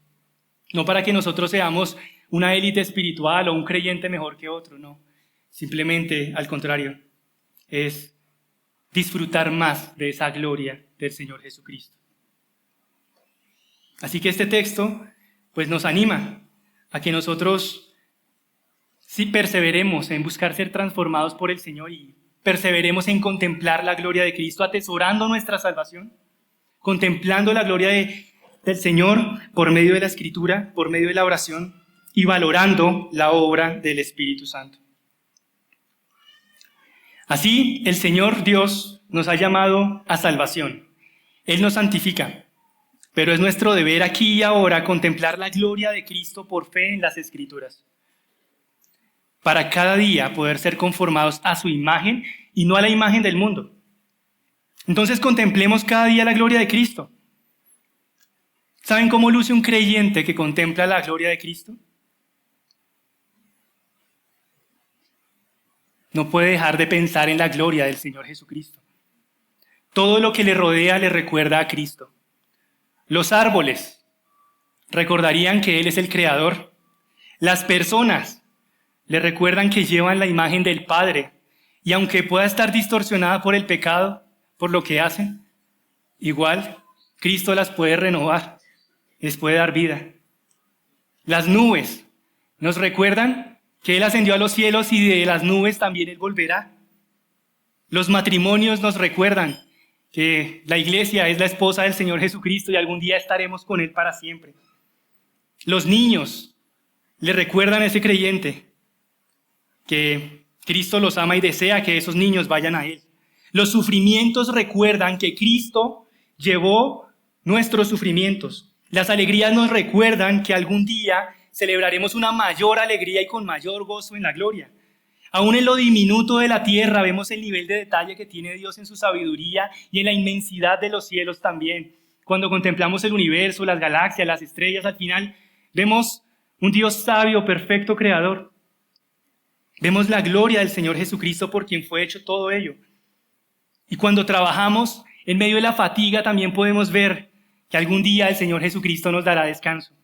No para que nosotros seamos una élite espiritual o un creyente mejor que otro, no. Simplemente al contrario, es disfrutar más de esa gloria del Señor Jesucristo. Así que este texto pues nos anima a que nosotros sí perseveremos en buscar ser transformados por el Señor y perseveremos en contemplar la gloria de Cristo, atesorando nuestra salvación, contemplando la gloria del Señor por medio de la Escritura, por medio de la oración y valorando la obra del Espíritu Santo. Así, el Señor Dios nos ha llamado a salvación. Él nos santifica, pero es nuestro deber aquí y ahora contemplar la gloria de Cristo por fe en las Escrituras, para cada día poder ser conformados a su imagen y no a la imagen del mundo. Entonces contemplemos cada día la gloria de Cristo. ¿Saben cómo luce un creyente que contempla la gloria de Cristo? No puede dejar de pensar en la gloria del Señor Jesucristo. Todo lo que le rodea le recuerda a Cristo. Los árboles recordarían que Él es el Creador. Las personas le recuerdan que llevan la imagen del Padre. Y aunque pueda estar distorsionada por el pecado, por lo que hacen, igual Cristo las puede renovar, les puede dar vida. Las nubes nos recuerdan que Él ascendió a los cielos y de las nubes también Él volverá. Los matrimonios nos recuerdan que la iglesia es la esposa del Señor Jesucristo y algún día estaremos con Él para siempre. Los niños le recuerdan a ese creyente que Cristo los ama y desea que esos niños vayan a Él. Los sufrimientos recuerdan que Cristo llevó nuestros sufrimientos. Las alegrías nos recuerdan que algún día celebraremos una mayor alegría y con mayor gozo en la gloria. Aún en lo diminuto de la tierra vemos el nivel de detalle que tiene Dios en su sabiduría y en la inmensidad de los cielos también. Cuando contemplamos el universo, las galaxias, las estrellas, al final vemos un Dios sabio, perfecto, creador. Vemos la gloria del Señor Jesucristo por quien fue hecho todo ello. Y cuando trabajamos, en medio de la fatiga también podemos ver que algún día el Señor Jesucristo nos dará descanso.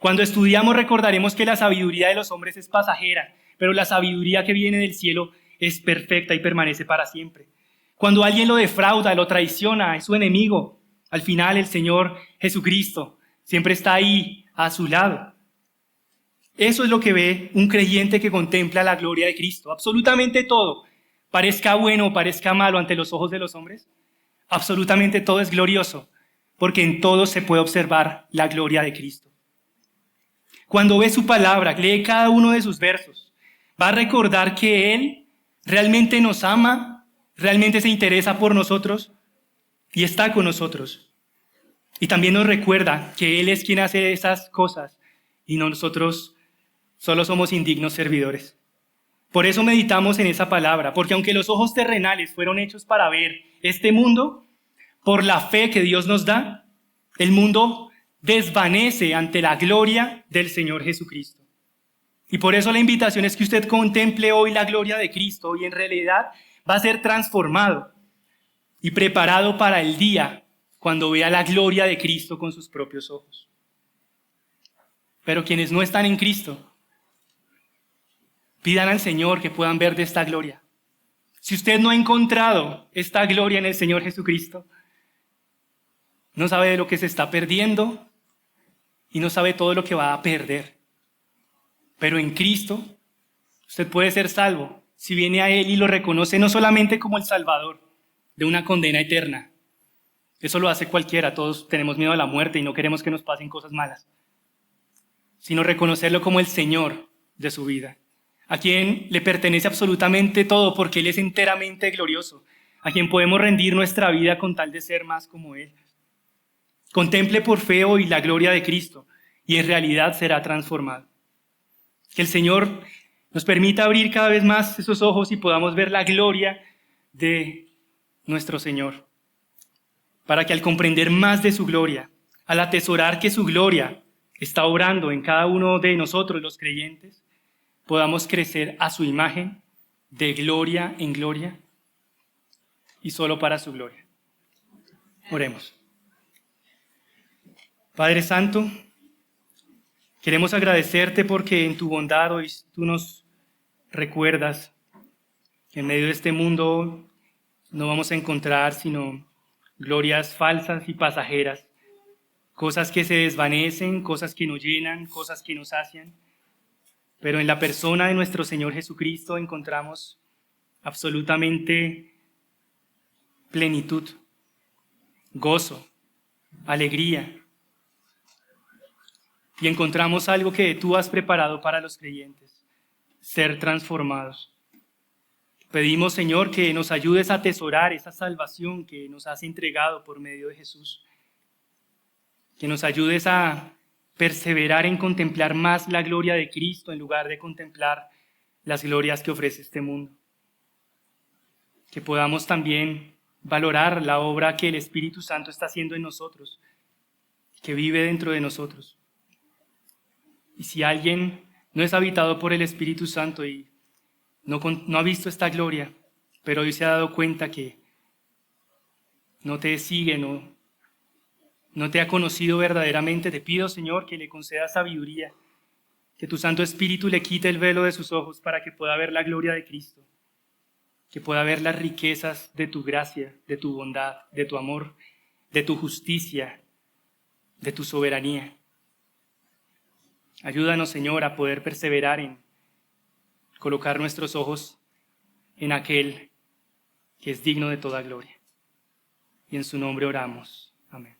Cuando estudiamos recordaremos que la sabiduría de los hombres es pasajera, pero la sabiduría que viene del cielo es perfecta y permanece para siempre. Cuando alguien lo defrauda, lo traiciona, es su enemigo, al final el Señor Jesucristo siempre está ahí a su lado. Eso es lo que ve un creyente que contempla la gloria de Cristo. Absolutamente todo, parezca bueno o parezca malo ante los ojos de los hombres, absolutamente todo es glorioso, porque en todo se puede observar la gloria de Cristo. Cuando ve su palabra, lee cada uno de sus versos, va a recordar que Él realmente nos ama, realmente se interesa por nosotros y está con nosotros. Y también nos recuerda que Él es quien hace esas cosas y nosotros solo somos indignos servidores. Por eso meditamos en esa palabra, porque aunque los ojos terrenales fueron hechos para ver este mundo, por la fe que Dios nos da, el mundo desvanece ante la gloria del Señor Jesucristo. Y por eso la invitación es que usted contemple hoy la gloria de Cristo y en realidad va a ser transformado y preparado para el día cuando vea la gloria de Cristo con sus propios ojos. Pero quienes no están en Cristo, pidan al Señor que puedan ver de esta gloria. Si usted no ha encontrado esta gloria en el Señor Jesucristo, no sabe de lo que se está perdiendo y no sabe todo lo que va a perder. Pero en Cristo, usted puede ser salvo si viene a Él y lo reconoce no solamente como el Salvador de una condena eterna. Eso lo hace cualquiera, todos tenemos miedo a la muerte y no queremos que nos pasen cosas malas. Sino reconocerlo como el Señor de su vida, a quien le pertenece absolutamente todo porque Él es enteramente glorioso, a quien podemos rendir nuestra vida con tal de ser más como Él. Contemple por fe hoy la gloria de Cristo y en realidad será transformado. Que el Señor nos permita abrir cada vez más esos ojos y podamos ver la gloria de nuestro Señor. Para que al comprender más de su gloria, al atesorar que su gloria está obrando en cada uno de nosotros los creyentes, podamos crecer a su imagen de gloria en gloria y solo para su gloria. Oremos. Padre Santo, queremos agradecerte porque en tu bondad hoy tú nos recuerdas que en medio de este mundo no vamos a encontrar sino glorias falsas y pasajeras, cosas que se desvanecen, cosas que nos llenan, cosas que nos sacian. Pero en la persona de nuestro Señor Jesucristo encontramos absolutamente plenitud, gozo, alegría. Y encontramos algo que tú has preparado para los creyentes, ser transformados. Pedimos, Señor, que nos ayudes a atesorar esa salvación que nos has entregado por medio de Jesús. Que nos ayudes a perseverar en contemplar más la gloria de Cristo en lugar de contemplar las glorias que ofrece este mundo. Que podamos también valorar la obra que el Espíritu Santo está haciendo en nosotros, que vive dentro de nosotros. Y si alguien no es habitado por el Espíritu Santo y no ha visto esta gloria, pero hoy se ha dado cuenta que no te sigue, no te ha conocido verdaderamente, te pido, Señor, que le concedas sabiduría, que tu Santo Espíritu le quite el velo de sus ojos para que pueda ver la gloria de Cristo, que pueda ver las riquezas de tu gracia, de tu bondad, de tu amor, de tu justicia, de tu soberanía. Ayúdanos, Señor, a poder perseverar en colocar nuestros ojos en aquel que es digno de toda gloria. Y en su nombre oramos. Amén.